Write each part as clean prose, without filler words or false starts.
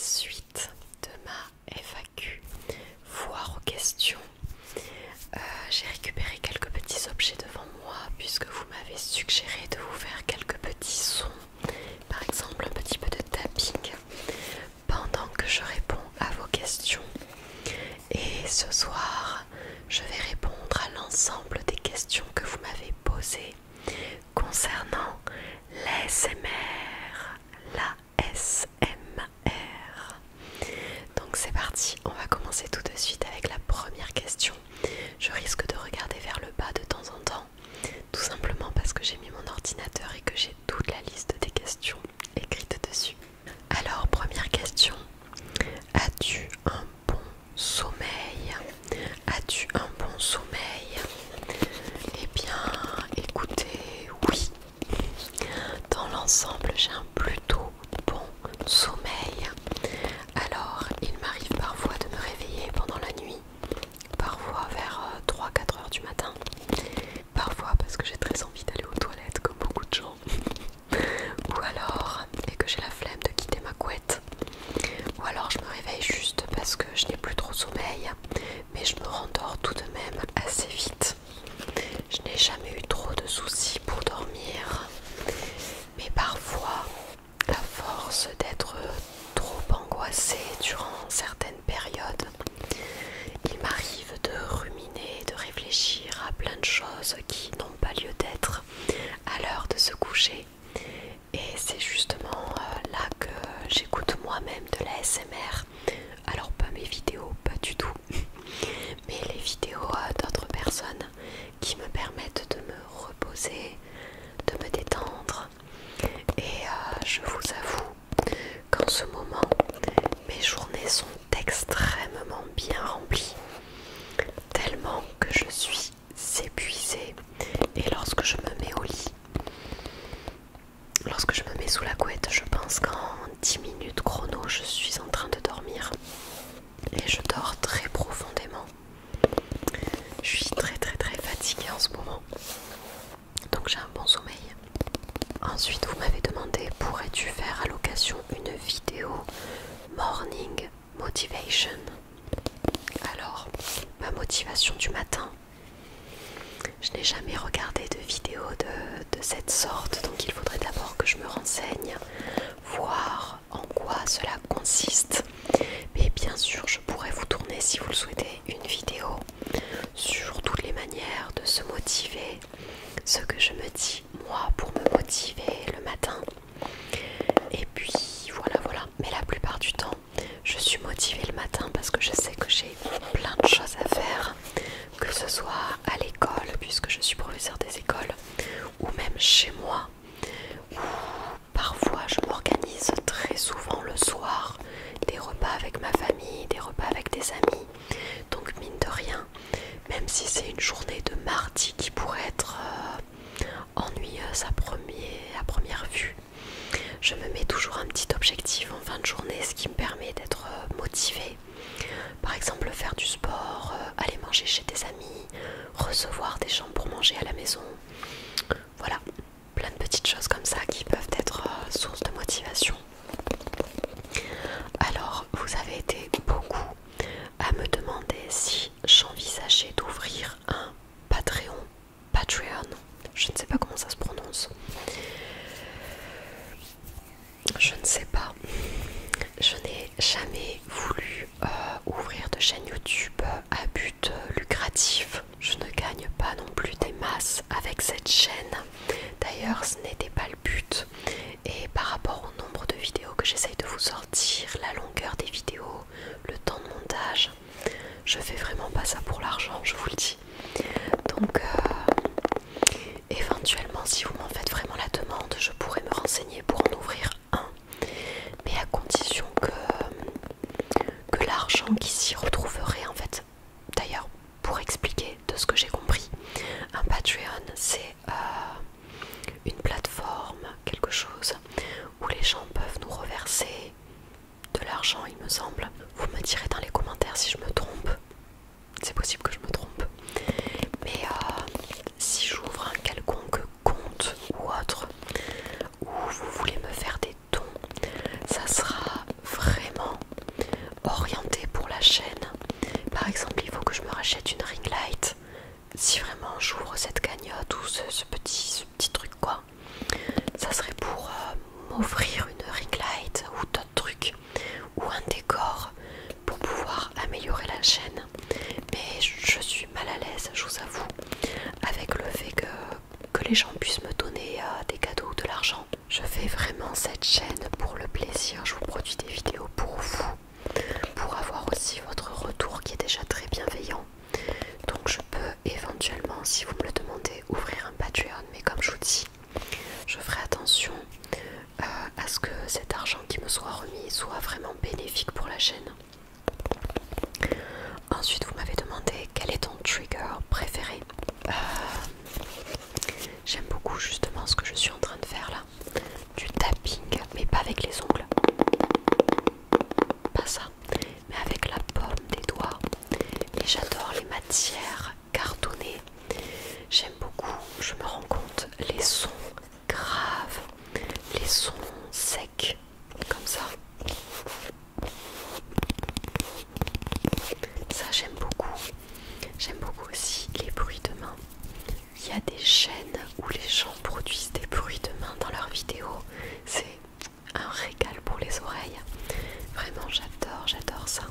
suite de ma FAQ, foire aux questions. J'ai récupéré quelques petits objets devant moi puisque vous m'avez suggéré de vous faire quelques petits sons, par exemple un petit peu de tapping pendant que je réponds à vos questions. Et ce soir, je vais répondre à l'ensemble des questions que vous m'avez posées concernant l'ASMR, la SMR. Donc c'est parti, on va commencer tout de suite avec la première question. Je risque de regarder vers le bas de temps en temps, tout simplement parce que j'ai mis mon ordinateur et que j'ai toute la liste des questions écrites dessus. Alors, première question. As-tu un bon sommeil? As-tu un bon sommeil? Eh bien, écoutez, oui. Dans l'ensemble, j'ai un plutôt bon sommeil. Alors, il m'arrive parfois de me réveiller pendant la nuit, parfois vers 3-4 heures du matin, parfois parce que j'ai très envie d'aller aux toilettes comme beaucoup de gens, ou alors, et que j'ai la flemme de quitter ma couette, ou alors je me réveille juste parce que je n'ai plus trop sommeil, mais je me rendors tout de même assez vite. Je n'ai jamais eu trop de soucis pour dormir, mais parfois, à force d'être trop angoissée durant certaines périodes, il m'arrive de ruminer, de réfléchir à plein de choses qui n'ont pas lieu d'être à l'heure de se coucher. Et c'est justement là que j'écoute moi-même de la l'ASMR. Alors pas mes vidéos, pas du tout, mais les vidéos d'autres personnes qui me permettent de me reposer, de me détendre. Et je vous avoue qu'en ce moment, mes journées sont extrêmement bien remplies, tellement que je suis épuisée. Et lorsque je me mets au lit, lorsque je me mets sous la couette, je pense qu'en 10 minutes chrono, je suis en train de dormir. Et je dors très profondément. Je suis très fatiguée en ce moment. Donc j'ai un bon sommeil. Ensuite, vous m'avez demandé, pourrais-tu faire à l'occasion une vidéo Morning Motivation? Alors, ma motivation du matin. Je n'ai jamais regardé de vidéo de cette sorte, donc il faudrait d'abord que je me renseigne, voir en quoi cela consiste. Mais bien sûr, je pourrais vous tourner, si vous le souhaitez, une vidéo sur toutes les manières de se motiver, ce que je me dis moi pour me motiver le matin. Et puis voilà. Mais la plupart du temps, je suis motivée le matin parce que je sais que j'ai plein de choses à faire, que ce soit à l'école, puisque je suis professeure des écoles, ou même chez moi, ou parfois je m'organise très souvent le soir, des repas avec ma famille, des repas avec des amis. Donc mine de rien, même si c'est une journée de mardi qui pourrait être ennuyeuse à première vue, je me mets toujours un petit objectif en fin de journée, ce qui me permet d'être motivée. Par exemple, faire du sport, aller manger chez des amis, recevoir des gens pour manger à la maison. Voilà, plein de petites choses comme ça qui peuvent être source de motivation. Alors, vous avez été beaucoup à me demander si j'envisageais d'ouvrir un Patreon. Je ne sais pas comment ça se prononce. Je ne sais pas. Je n'ai jamais voulu ouvrir de chaîne YouTube à but lucratif. Je ne gagne pas non plus des masses avec cette chaîne. D'ailleurs, ce n'était pas le but. Et par rapport au nombre de vidéos que j'essaye de vous sortir, la longueur des vidéos, le temps de montage, je fais vraiment pas ça pour l'argent, je vous le dis. Donc, éventuellement, si vous m'en faites vraiment la demande, je pourrais me renseigner pour en ouvrir un. Mais à condition que l'argent qui s'y retrouverait, en fait, d'ailleurs, pour expliquer de ce que j'ai compris, un Patreon, c'est une plateforme, quelque chose où les gens peuvent nous reverser de l'argent, il me semble. Vous me direz dans les commentaires si je me trompe. C'est possible que je me trompe. Mais si j'ouvre un quelconque compte ou autre, où vous voulez me faire des dons, ça sera vraiment me soit remis soit vraiment bénéfique pour la chaîne. Ensuite, vous m'avez demandé quel est ton trigger préféré. J'aime beaucoup justement ce que je suis en train de faire là. Du tapping, mais pas avec les ongles. Pas ça, mais avec la paume des doigts. Et j'adore les matières cartonnées. J'aime beaucoup, je me rends compte, les sons graves, les sons secs, comme ça. Ça j'aime beaucoup. J'aime beaucoup aussi les bruits de main. Il y a des chaînes où les gens produisent des bruits de main dans leurs vidéos. C'est un régal pour les oreilles. Vraiment j'adore ça.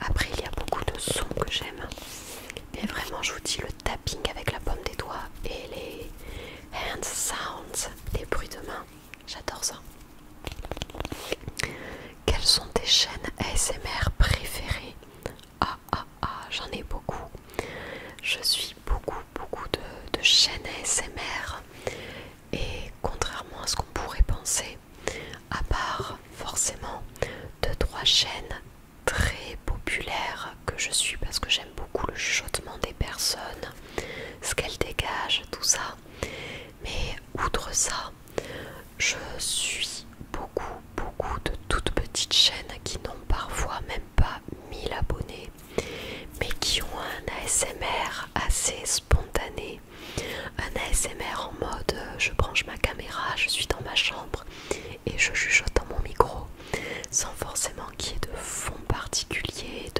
Après il y a beaucoup de sons que j'aime. Mais vraiment je vous dis, le tapping avec la paume des doigts et les hand sounds, les bruits de main, j'adore ça. Quelles sont tes chaînes ASMR préférées? J'en ai beaucoup. Je suis beaucoup de chaînes ASMR. Et contrairement à ce qu'on pourrait penser, à part forcément 2-3 chaînes très populaires que je suis parce que j'aime beaucoup le chuchotement des personnes, ce qu'elles dégagent, tout ça. Mais outre ça, je suis beaucoup de toutes petites chaînes qui n'ont parfois même pas 1000 abonnés, mais qui ont un ASMR assez spontané. Un ASMR en mode je branche ma caméra, je suis dans ma chambre et je chuchote dans mon micro, sans forcément qu'il y ait de fond particulier,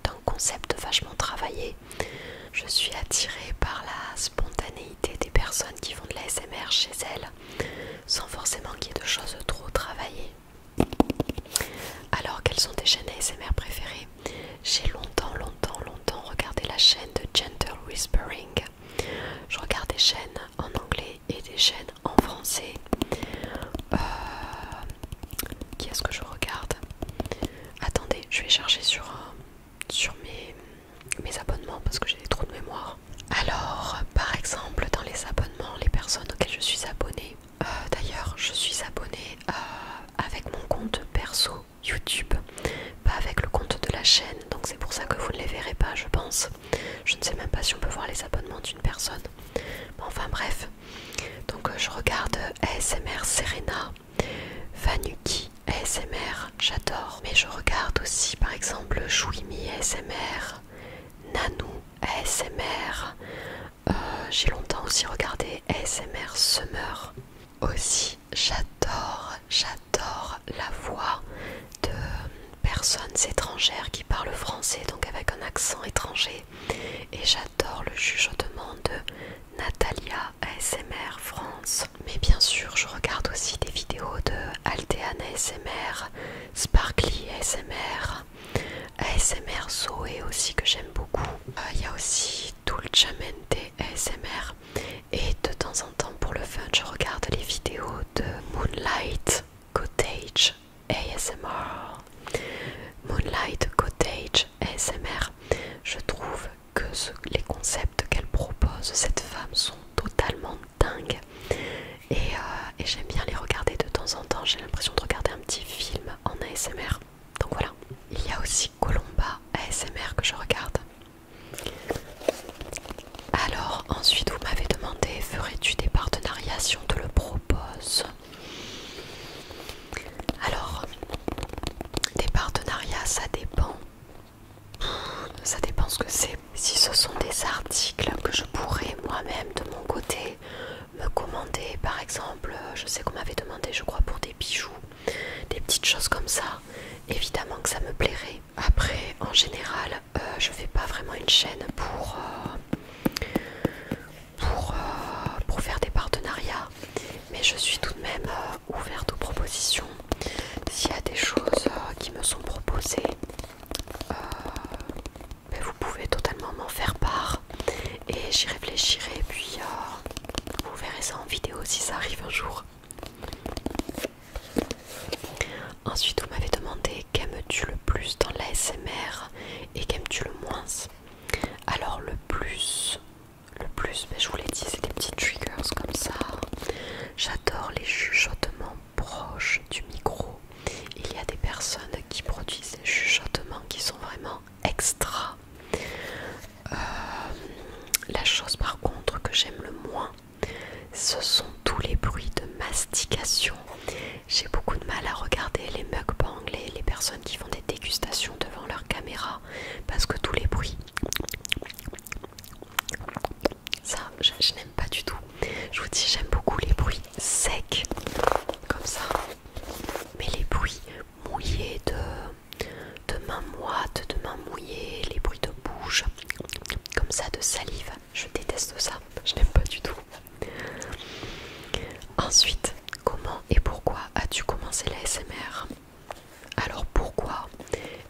d'un concept vachement travaillé. Je suis attirée par la spontanéité des personnes qui font de l'ASMR chez elles, sans forcément qu'il y ait de choses trop travaillées. Alors, quelles sont tes chaînes ASMR préférées? J'ai longtemps regardé la chaîne de Gentle Whispering. Je regarde des chaînes en anglais et des chaînes en français. Qui est-ce que je regarde? Attendez, je vais chercher sur mes abonnements parce que j'ai des trous de mémoire. Alors, par exemple, dans les abonnements, les personnes auxquelles je suis abonnée, d'ailleurs, je suis abonnée avec mon compte perso YouTube, pas avec le compte de la chaîne, donc c'est pour ça que vous ne les verrez pas, je pense. Je ne sais même pas si on peut voir les abonnements d'une personne. Mais enfin bref, donc je regarde ASMR Serena, Vanuki ASMR, j'adore. Mais je regarde aussi par exemple Jouimi ASMR, Nanou ASMR. J'ai longtemps aussi regardé ASMR Summer. Aussi, j'adore la voix de personnes étrangères qui parlent français, donc avec un accent étranger. Et j'adore le chuchotement de Natalia ASMR France. Mais bien sûr, je regarde aussi des vidéos de Altean ASMR, Sparkly ASMR, ASMR Zoé aussi que j'aime beaucoup. Il y a aussi Dulcemente ASMR. Et de temps en temps, pour le fun, je regarde les vidéos de Moonlight Cottage ASMR. Moonlight Cottage ASMR. Je trouve que les concepts qu'elle propose, cette femme, sont totalement dingues. Et j'aime bien les regarder de temps en temps. J'ai l'impression de regarder un petit film en ASMR. Donc voilà. Il y a aussi Colomba ASMR que je regarde. Alors ensuite vous m'avez demandé, ferais-tu des partenariats si on te le propose? Alors, des partenariats, ça dépend. Ça dépend ce que c'est. Si ce sont des articles que je pourrais moi-même de mon côté me commander, par exemple, je sais qu'on m'avait demandé, je crois, pour des bijoux, des petites choses comme ça, évidemment que ça me plairait. Après, en général, je fais pas vraiment une chaîne pour faire des partenariats, mais je suis tout de même ouverte aux propositions. S'il y a des choses qui me sont proposées, vous pouvez totalement m'en faire part et j'y réfléchirai, puis vous verrez ça en vidéo si ça arrive un jour. Ensuite vous m'avez demandé qu'aimes-tu le plus dans l'ASMR et qu'aimes-tu le moins. Alors le plus, je vous l'ai dit, c'est des petits triggers comme ça. J'adore les chuchotements proches du micro. personnes qui produisent des chuchotements qui sont vraiment extra. La chose par contre que j'aime le moins, ce sont tous les bruits de mastication. J'ai beaucoup de mal à regarder les mukbangs, les personnes qui font des dégustations devant leur caméra, parce que tous les bruits, ça je n'aime pas du tout. Je vous dis, j'aime beaucoup les bruits secs comme ça, mais les bruits mouillés de mains moites, de mains mouillées, les bruits de bouche comme ça, de salive, je déteste ça, je n'aime pas du tout. Ensuite, comment et pourquoi as-tu commencé l'ASMR? Alors pourquoi?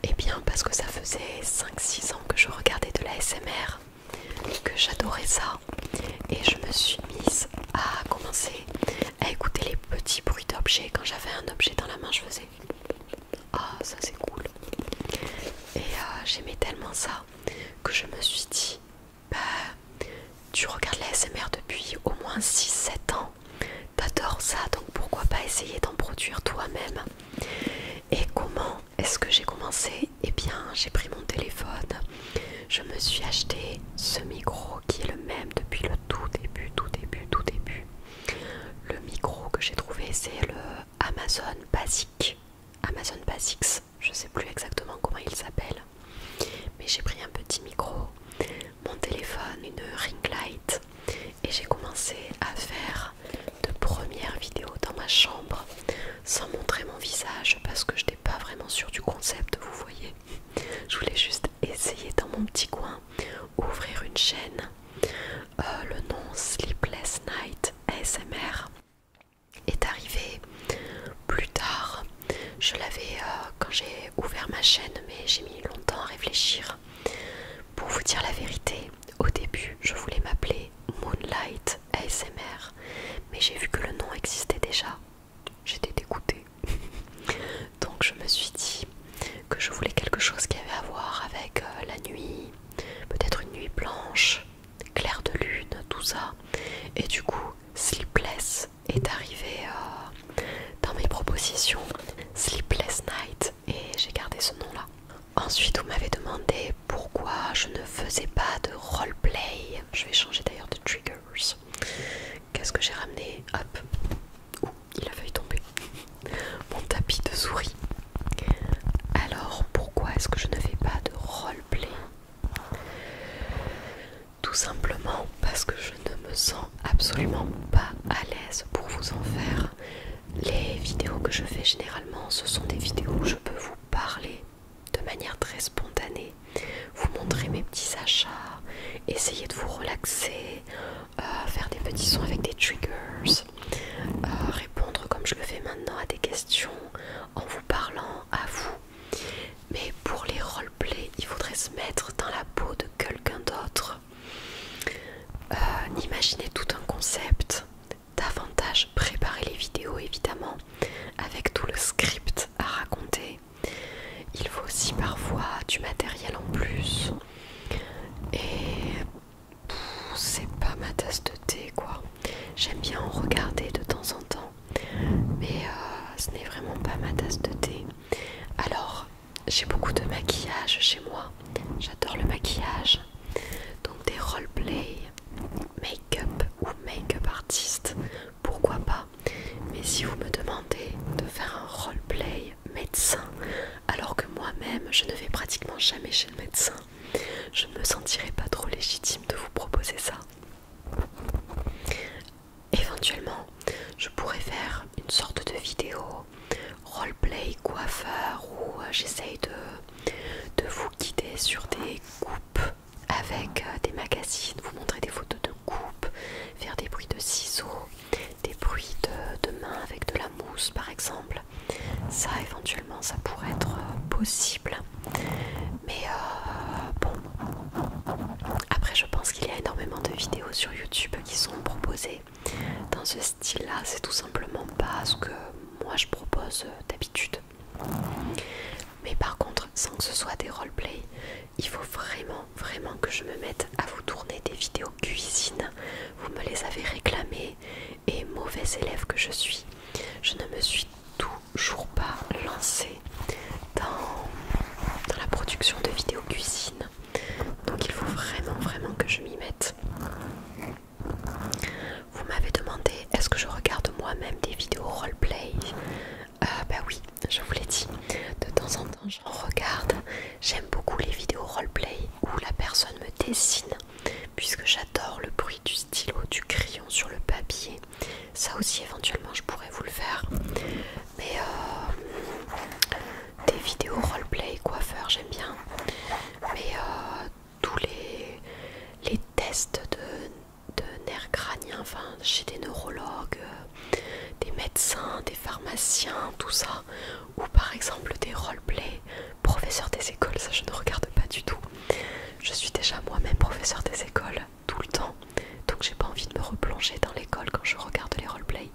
Eh bien parce que ça faisait 5-6 ans que je regardais de l'ASMR, que j'adorais ça, et je me suis mise à commencer à écouter les petits bruits d'objets. Quand j'avais un objet dans la main, je faisais ah, ça c'est cool. Et j'aimais tellement ça que je me suis dit, bah tu regardes l'ASMR depuis au moins 6-7 ans, t'adores ça, donc pourquoi pas essayer d'en produire toi-même? Et comment est-ce que j'ai commencé? Eh bien j'ai pris mon téléphone, je me suis acheté ce micro qui est le même depuis le tout début. Le micro que j'ai trouvé, c'est le Amazon Basics, je sais plus exactement comment il s'appelle, mais j'ai pris un petit micro, mon téléphone, une ring light, et j'ai commencé à faire de premières vidéos dans ma chambre sans montrer mon visage parce que je n'étais pas vraiment sûre du concept, vous voyez. Je voulais juste essayer dans mon petit coin, ouvrir une chaîne. Le nom Sleepless Night ASMR est arrivé plus tard. Je l'avais quand j'ai ouvert ma chaîne, mais j'ai mis longtemps à réfléchir. Pour vous dire la vérité, au début je voulais m'appeler Moonlight ASMR, mais j'ai vu que le nom existait déjà. J'étais dégoûtée. Donc je me suis dit que je voulais quelque chose qui avait à voir avec la nuit, peut-être une nuit blanche, clair de lune, tout ça. Et du coup, Sleepless est arrivé dans mes propositions, Sleepless Night, et j'ai gardé ce nom-là. Ensuite, vous m'avez demandé pourquoi je ne faisais pas de roleplay. Je vais changer d'ailleurs de triggers. Qu'est-ce que j'ai ramené? Hop. Ouh, il a failli tomber. Mon tapis de souris. Alors, pourquoi est-ce que je ne fais pas de roleplay? Tout simplement parce que je ne me sens absolument pas à l'aise pour vous en faire. Les vidéos que je fais généralement, ce sont des vidéos où je peux vous parler de manière très spontanée, vous montrer mes petits achats, essayer de vous relaxer, faire des petits sons avec des triggers, répondre comme je le fais maintenant à des questions en vous parlant à vous. Mais pour les roleplays, il faudrait se mettre dans la peau de quelqu'un d'autre. Imaginez tout un concept, davantage préparer les vidéos évidemment, avec tout le script à raconter. Il faut aussi parfois du matériel en plus. Et c'est pas ma tasse de thé quoi. J'aime bien en regarder de temps en temps, mais ce n'est vraiment pas ma tasse de thé. Alors j'ai beaucoup de maquillage chez moi, j'adore le maquillage, donc des roleplay, make-up ou make-up artiste, pourquoi pas. Mais si vous me demandez de faire un roleplay médecin, alors que moi-même je ne vais pratiquement jamais chez le médecin, je ne me sentirais pas trop légitime de vous proposer ça. Éventuellement, je pourrais faire une sorte de vidéo roleplay coiffeur où j'essaye de vous guider sur des coupes avec des magazines, vous montrer des photos de coupes, faire des bruits de ciseaux, des bruits de mains avec de la mousse par exemple. Ça éventuellement ça pourrait être possible, mais bon, après je pense qu'il y a énormément de vidéos sur YouTube qui sont proposées dans ce style là, c'est tout simplement pas ce que moi je propose d'habitude. Mais par contre, sans que ce soit des roleplay, il faut vraiment que je me mette à vous tourner des vidéos cuisine. Vous me les avez réclamées et mauvais élève que je suis, je ne me suis toujours pas lancée production de vidéos cuisine. Donc il faut vraiment que je m'y mette. Vous m'avez demandé est-ce que je regarde moi-même des vidéos roleplay. Bah oui, je vous l'ai dit, de temps en temps j'en regarde. J'aime beaucoup les vidéos roleplay où la personne me dessine, puisque j'adore le bruit du stylo, du crayon sur le papier. Ça aussi éventuellement je pourrais vous le faire. Mais des vidéos roleplay coiffeur j'aime bien. Mais tous les tests de nerfs crâniens, enfin chez des neurologues, des médecins, des pharmaciens, tout ça, ou par exemple des roleplay, professeurs des écoles, ça je ne regarde pas du tout. Je suis déjà moi-même professeur des écoles tout le temps, donc j'ai pas envie de me replonger dans l'école quand je regarde les roleplay.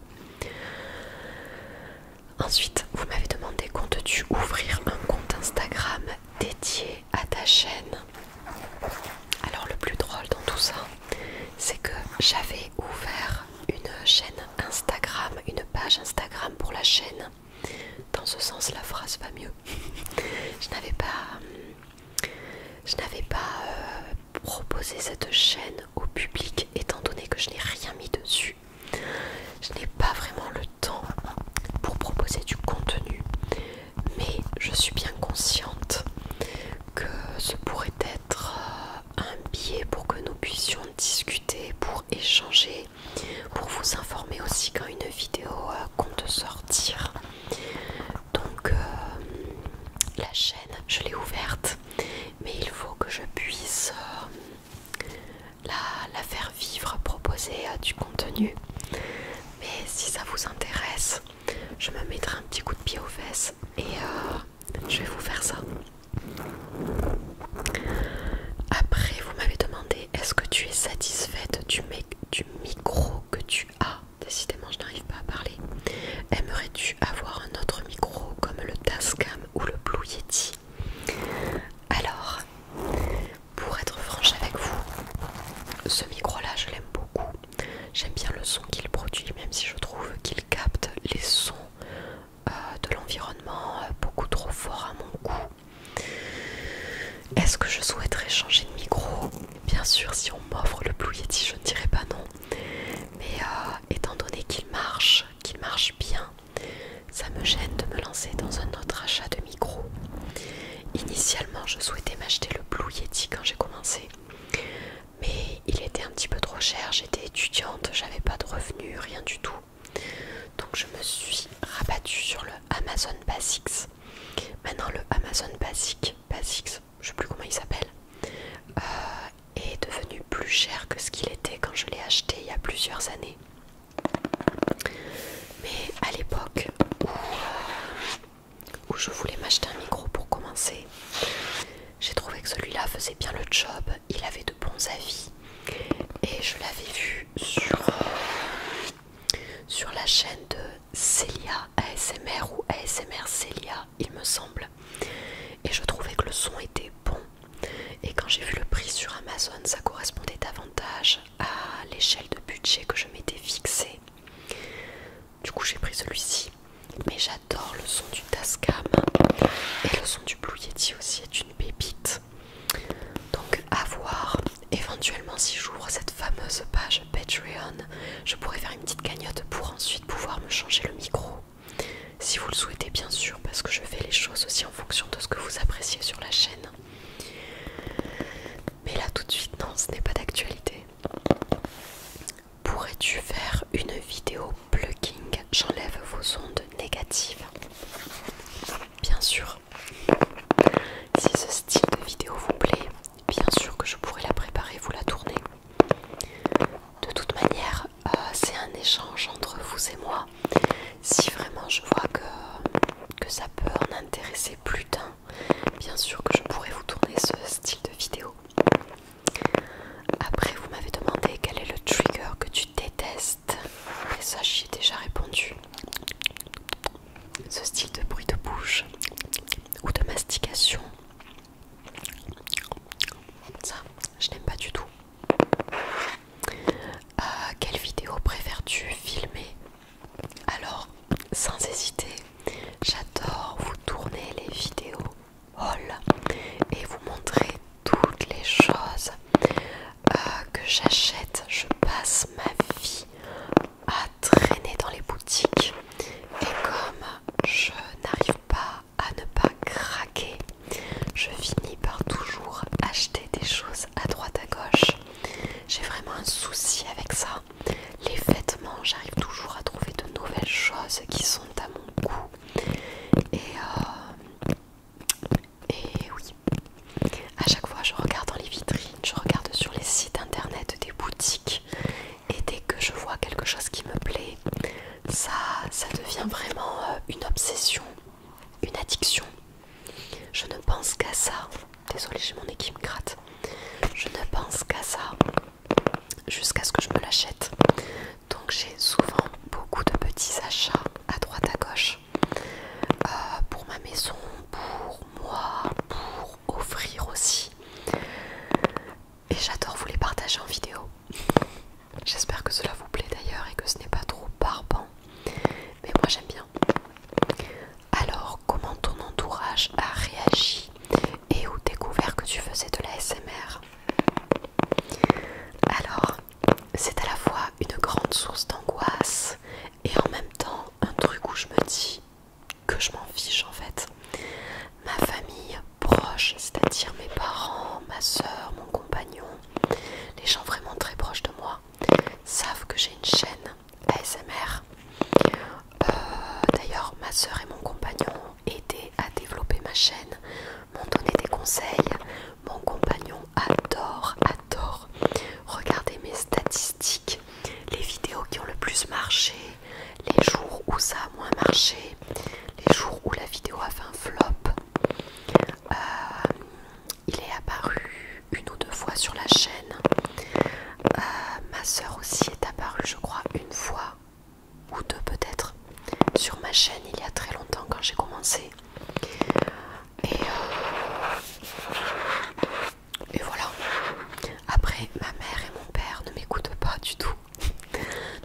Ensuite, vous m'avez demandé comptes-tu ouvrir un compte Instagram dédié à ta chaîne. Alors le plus drôle dans tout ça, c'est que j'avais ouvert une chaîne Instagram, une page Instagram pour la chaîne. Dans ce sens, la phrase va mieux. Je n'avais pas proposé cette chaîne au public étant donné que je n'ai rien mis dessus. Je n'ai pas vraiment le temps pour proposer du contenu, mais je suis bien consciente que ce pourrait être un biais pour que nous puissions discuter, pour échanger, pour vous informer aussi quand une vidéo compte sortir. Donc la chaîne, je l'ai ouverte, mais il faut que je puisse la faire vivre, proposer du contenu. Mais si ça vous intéresse, je me mettrai un petit coup de pied aux fesses et je vais vous faire ça. Après, vous m'avez demandé est-ce que tu es satisfaite du micro que tu as. Décidément, je n'arrive pas à parler. Aimerais-tu avoir un autre micro comme le Tascam ou le Blue Yeti? Alors, pour être franche avec vous, ce micro-là, je l'aime beaucoup. J'aime bien le son qu'il produit, même si je trouve qu'il capte les sons de l'environnement beaucoup trop fort à mon goût. Est-ce que je souhaiterais changer de micro? Bien sûr, si on m'offre le Blue Yeti, je ne dirais pas non. Mais étant donné qu'il marche bien, ça me gêne de me lancer dans un autre achat de micro. Initialement, je souhaitais m'acheter le Blue Yeti quand j'ai commencé. Mais il était un petit peu trop cher, j'étais étudiante, j'avais pas de revenus, rien du tout. Donc je me suis rabattue sur le Amazon Basics. Maintenant le Amazon Basics, je sais plus comment il s'appelle, est devenu plus cher que ce qu'il était quand je l'ai acheté il y a plusieurs années. Mais à l'époque où je voulais m'acheter un micro pour commencer, j'ai trouvé que celui-là faisait bien le job, il avait de bons avis et je l'avais vu sur la chaîne de Célia ASMR ou ASMR Célia il me semble, et je trouvais que le son était bon, et quand j'ai vu le prix sur Amazon ça correspondait davantage à l'échelle de budget que je m'étais fixée. Du coup j'ai pris celui-ci, mais j'adore le son du Tascam et le son du Blue Yeti aussi est une pépite. Donc à voir, éventuellement si j'ouvre cette fameuse page Patreon, je pourrais faire une petite cagnotte pour ensuite pouvoir me changer le micro. Si vous le souhaitez bien sûr, parce que je fais les choses aussi en fonction de ce que vous appréciez sur la chaîne. Mais là tout de suite non, ce n'est pas d'actualité. Pourrais-tu faire une vidéo plugging? J'enlève vos ondes négatives. Bien sûr. Si ce style de vidéo vous plaît, bien sûr que je pourrais la préparer, vous la tourner. De toute manière, c'est un échange entre vous et moi. Si vraiment je vois que ça peut en intéresser plus d'un, bien sûr que je pourrais vous tourner ce style de vidéo. Après, vous m'avez demandé quel est le trigger que tu détestes. Et ça, j'y ai déjà répondu. Ce style de bruit de bouche ou de mastication, ça, je n'aime pas du tout. Quelle vidéo préfères-tu filmer? Alors, sans hésiter, j'adore vous tourner les vidéos haul pense qu'à ça. Désolée, j'ai mon nez qui me gratte. Je ne pense qu'à ça jusqu'à ce que je me l'achète. Donc j'ai souvent beaucoup de petits achats à droite à gauche pour ma maison, pour moi, pour offrir aussi. Et j'adore vous les partager en vidéo. J'espère que cela vous plaît d'ailleurs et que ce n'est pas trop barbant. Mais moi j'aime bien. Alors, comment ton entourage a réagi et ou découvert que tu faisais de la SMR? Alors, c'est à la fois une grande source d'angoisse et en même temps un truc où je me dis que je m'en fiche en fait. Ma famille proche, c'est-à-dire mes parents, ma soeur, mon compagnon, les gens vraiment très proches de moi, savent que j'ai une chaîne ASMR. D'ailleurs, ma soeur et mon compagnon ont aidé à développer ma chaîne, m'ont donné des conseils. Mon compagnon adore regarder mes statistiques, les vidéos qui ont le plus marché, les jours où ça a moins marché, les jours où la vidéo a fait un flop. Il est apparu une ou deux fois sur la chaîne. Ma soeur aussi est apparue, je crois, une fois ou deux peut-être sur ma chaîne il y a très longtemps quand j'ai commencé. Et voilà. Après, ma mère et mon père ne m'écoutent pas du tout.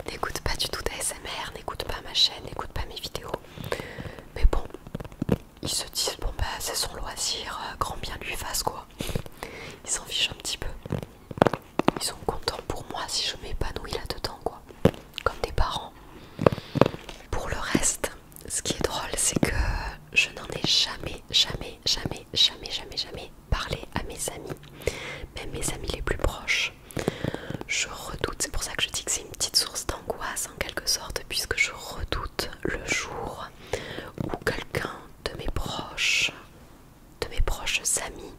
N'écoutent pas du tout d'ASMR, n'écoutent pas ma chaîne, n'écoutent pas mes vidéos. Mais bon, ils se disent bon bah c'est son loisir, grand bien lui fasse quoi. Ils s'en fichent un petit peu. Ils sont contents pour moi si je m'épanouis là-dedans quoi. Comme des parents. Pour le reste, ce qui est drôle c'est que je n'en ai jamais parlé à mes amis. Même mes amis les plus proches. Je redoute, c'est pour ça que je dis que c'est une petite source d'angoisse en quelque sorte, puisque je redoute le jour où quelqu'un de mes proches amis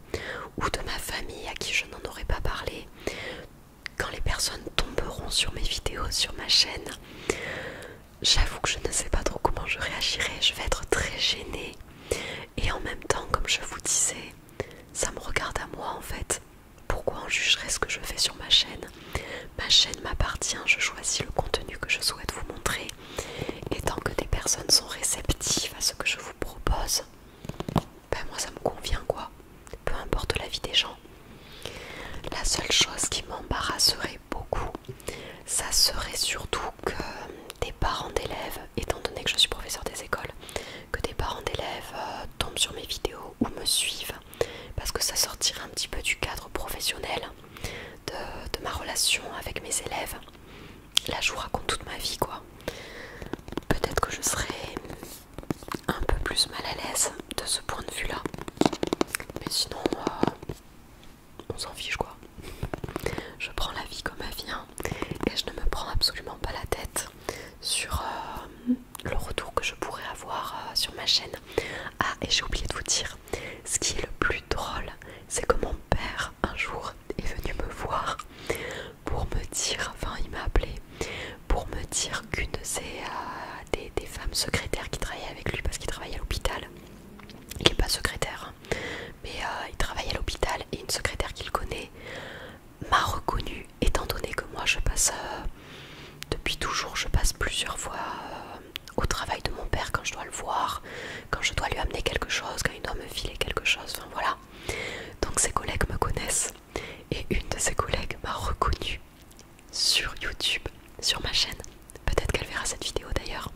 ou de ma famille à qui je n'en aurais pas parlé, quand les personnes tomberont sur mes vidéos, sur ma chaîne, j'avoue que je ne sais pas trop comment je réagirai. Je vais être très gênée et en même temps, comme je vous disais, ça me regarde à moi en fait. Pourquoi en jugerait ce que je fais sur ma chaîne? Ma chaîne m'appartient, je choisis le contenu que je souhaite vous montrer. Et tant que des personnes sont réceptives à ce que je vous propose, ben moi ça me convient quoi. Peu importe la vie des gens. La seule chose qui m'embarrasserait beaucoup, ça serait surtout que des parents d'élèves, étant donné que je suis professeur des écoles, que des parents d'élèves tombent sur mes vidéos ou me suivent, parce que ça sortirait un petit peu du cadre professionnel de ma relation avec mes élèves. Là je vous raconte toute ma vie quoi. Peut-être que je serais un peu plus mal à l'aise de ce point de vue là, mais sinon on s'en fiche quoi. Je prends la vie comme elle vient et je ne me prends absolument pas la tête sur le retour que je pourrais avoir sur ma chaîne. Ah, et j'ai oublié de vous dire, ce qui est le plus drôle, c'est que mon père un jour est venu me voir pour me dire, enfin il m'a appelé pour me dire qu'une de ses des femmes secrétaires qui travaillaient avec lui, parce qu'il travaille à l'hôpital, il n'est pas secrétaire hein, mais il travaille à l'hôpital, et une secrétaire qu'il connaît m'a reconnu, étant donné que moi je passe depuis toujours, je passe plusieurs fois au travail de mon père quand je dois le voir, quand je dois lui amener quelque chose, quand il doit me filer quelque chose, enfin voilà. Donc ses collègues me connaissent et une de ses collègues m'a reconnu sur YouTube, sur ma chaîne. Peut-être qu'elle verra cette vidéo d'ailleurs.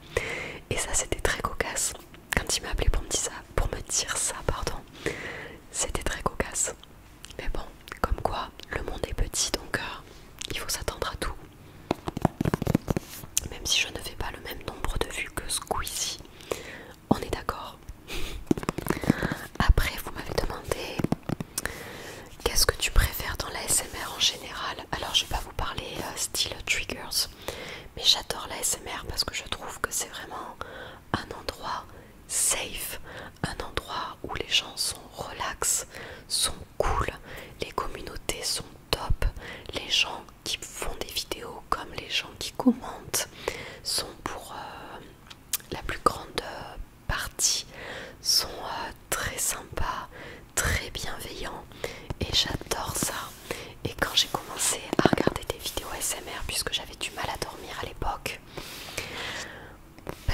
Et ça c'était très cocasse. Quand il m'a appelé pour me dire ça, pardon, c'était très cocasse. Mais bon, comme quoi le monde est petit, donc il faut s'attendre à tout. Même si je ne fais pas le même nombre de vues que Squeezie, on est d'accord. Après vous m'avez demandé qu'est-ce que tu préfères dans la SMR en général. Alors je vais pas vous parler style triggers, mais j'adore la SMR parce que je trouve que c'est vraiment un endroit safe, un endroit où les gens sont relax, sont cool, les communautés sont top, les gens qui font des vidéos comme les gens qui commentent sont pour la plus grande partie sont très sympas, très bienveillant et j'adore ça. Et quand j'ai commencé à regarder des vidéos ASMR, puisque j'avais du mal à dormir à l'époque,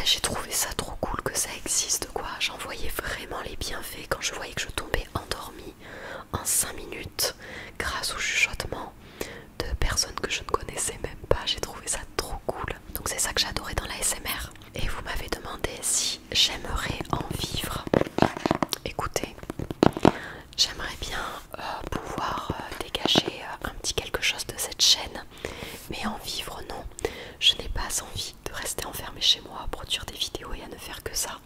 j'ai trouvé ça trop cool que ça existe quoi. J'en voyais vraiment les bienfaits quand je voyais que je tombais endormie en 5 minutes grâce au chuchotement de personnes que je ne connaissais même pas. J'ai trouvé ça trop cool. Donc c'est ça que j'adorais dans la ASMR. Et vous m'avez demandé si j'aimerais en vivre. Écoutez, j'aimerais bien pouvoir dégager un petit quelque chose de cette chaîne, mais en vivre non. Je n'ai pas envie de rester enfermée chez moi à produire des vidéos et à ne faire que ça.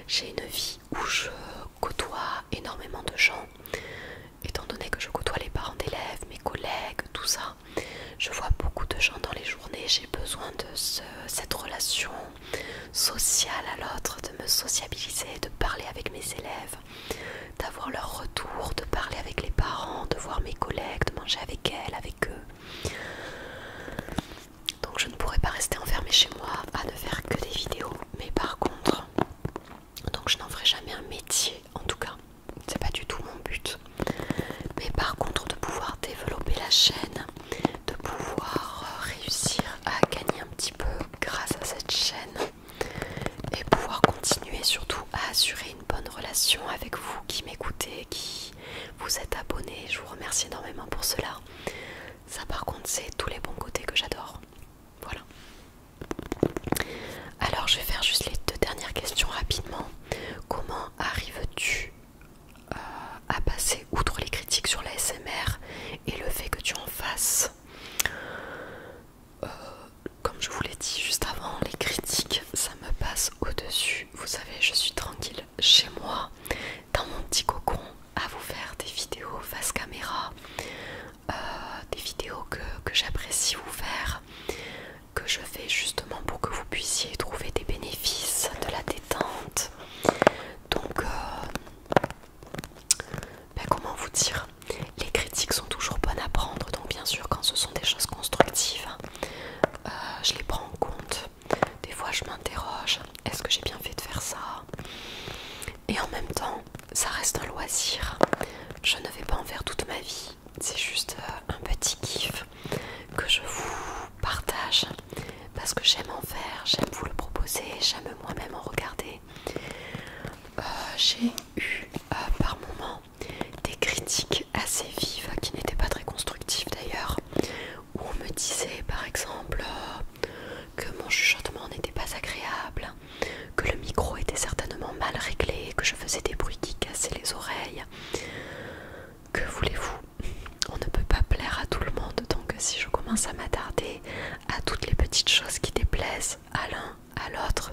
J'ai une vie où je côtoie énormément de gens, étant donné que je côtoie les parents d'élèves, mes collègues, tout ça. Je vois beaucoup de gens dans les journées, j'ai besoin de cette relation sociale à l'autre, de me sociabiliser, de parler avec mes élèves, d'avoir leur retour, de parler avec les parents, de voir mes collègues, de manger avec elles, avec eux. Donc je ne pourrais pas rester enfermée chez moi à ne faire que des vidéos, mais par contre, donc je n'en ferai jamais un métier, en tout cas, c'est pas du tout mon but. Mais par contre, de pouvoir développer la chaîne, de pouvoir réussir à gagner un petit peu grâce à cette chaîne et pouvoir continuer surtout à assurer une bonne relation avec vous qui m'écoutez, qui vous êtes abonnés. Je vous remercie énormément pour cela. Ça par contre, c'est tous les bons côtés que j'adore. Voilà. Alors je vais faire juste les 2 dernières questions rapidement. Comment arrives-tu à passer outre les critiques sur l'ASMR et le fait que tu en fasses? Comme je vous l'ai dit juste avant, les critiques, ça me passe au-dessus. Vous savez, je suis tranquille chez moi, dans mon petit cocon, à vous faire des vidéos face caméra, des vidéos que j'apprécie vous faire, que je fais justement pour que vous puissiez trouver des bénéfices, de la détente. Donc, comment vous dire, les critiques sont toujours bonnes à prendre, donc bien sûr quand ce sont des choses constructives, je les prends en compte. Des fois je m'interroge, est-ce que j'ai bien fait de faire ça? Et en même temps, ça reste un loisir. Je ne vais pas en faire toute ma vie. C'est juste un petit kiff que je vous partage parce que j'aime en faire, j'aime vous le proposer, j'aime moi-même en regarder. J'ai eu par moments des critiques assez vives qui n'étaient pas très constructives d'ailleurs, où on me disait par exemple que mon chuchotement n'était pas agréable, que le micro était certainement mal réglé, que je faisais des bruits qui cassaient les oreilles. Que voulez-vous? On ne peut pas plaire à tout le monde, donc si je commence à m'attarder à toutes les petites choses qui déplaisent à l'un, à l'autre,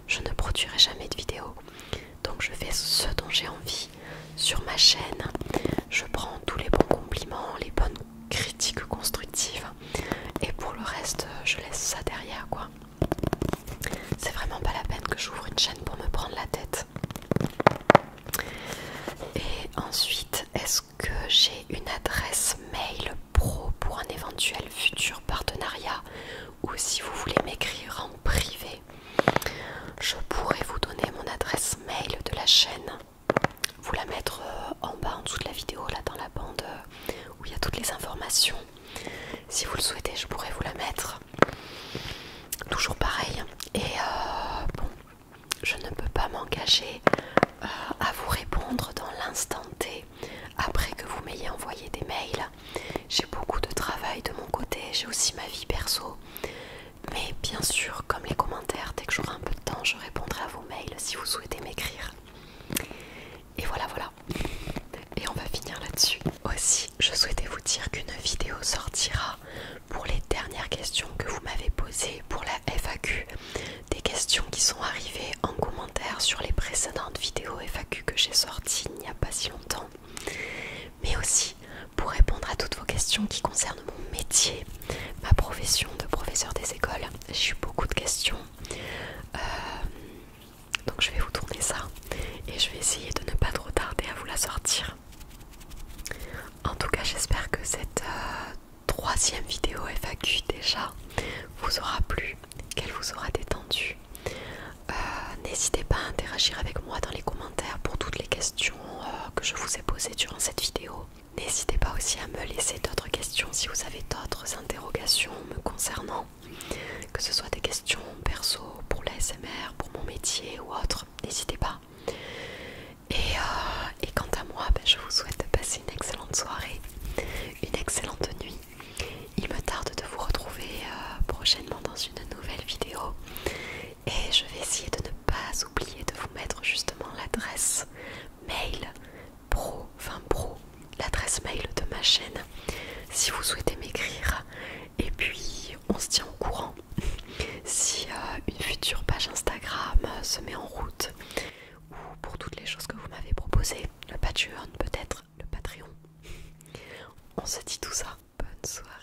je ne produirai jamais de vidéo. Donc je fais ce dont j'ai envie sur ma chaîne. Je prends tous les bons compliments, les bonnes critiques constructives, et pour le reste, je laisse ça derrière quoi. C'est vraiment pas la peine que j'ouvre une chaîne pour me prendre la tête. Et ensuite, est-ce que j'ai une adresse mail pro pour un éventuel futur partenariat, ou si vous voulez m'écrire en privé, je pourrais vous donner mon adresse mail de la chaîne, vous la mettre en bas en dessous de la vidéo, là dans la bande où il y a toutes les informations. Si vous le souhaitez, je pourrais vous la mettre. Toujours pareil. Et bon, je ne peux pas m'engager à vous répondre dans l'instant T après que vous m'ayez envoyé des mails. J'ai beaucoup de travail de mon côté, j'ai aussi ma vie perso. Mais bien sûr, comme les commentaires, dès que j'aurai un peu de temps, je répondrai à vos mails si vous souhaitez m'écrire. Et voilà. Et on va finir là-dessus. Aussi, je souhaitais vous dire qu'une vidéo sortira pour les dernières questions que vous m'avez posées pour la FAQ. Des questions qui sont arrivées en commentaire sur les précédentes vidéos FAQ que j'ai sorties il n'y a pas si longtemps. Mais aussi pour répondre à toutes vos questions qui concernent mon métier, ma profession de professeur des écoles. J'ai eu beaucoup de questions. Donc je vais vous tourner ça et je vais essayer de ne pas trop tarder à vous la sortir. En tout cas, j'espère que cette 3e vidéo FAQ déjà vous aura plu, qu'elle vous aura détendu. N'hésitez pas à interagir avec moi dans les commentaires pour toutes les questions que je vous ai posées. poser durant cette vidéo. N'hésitez pas aussi à me laisser d'autres questions si vous avez d'autres interrogations me concernant, que ce soit des questions perso pour l'ASMR, pour mon métier ou autre, n'hésitez pas. Et quant à moi, je vous souhaite de passer une excellente soirée, une excellente nuit. Il me tarde de vous retrouver prochainement dans une nouvelle vidéo. Et je vais essayer de ne pas oublier de vous mettre justement l'adresse mail pro, l'adresse mail de ma chaîne si vous souhaitez m'écrire. Et puis on se tient au courant si une future page Instagram se met en route, ou pour toutes les choses que vous m'avez proposées, le Patreon peut-être, le Patreon. On se dit tout ça. Bonne soirée.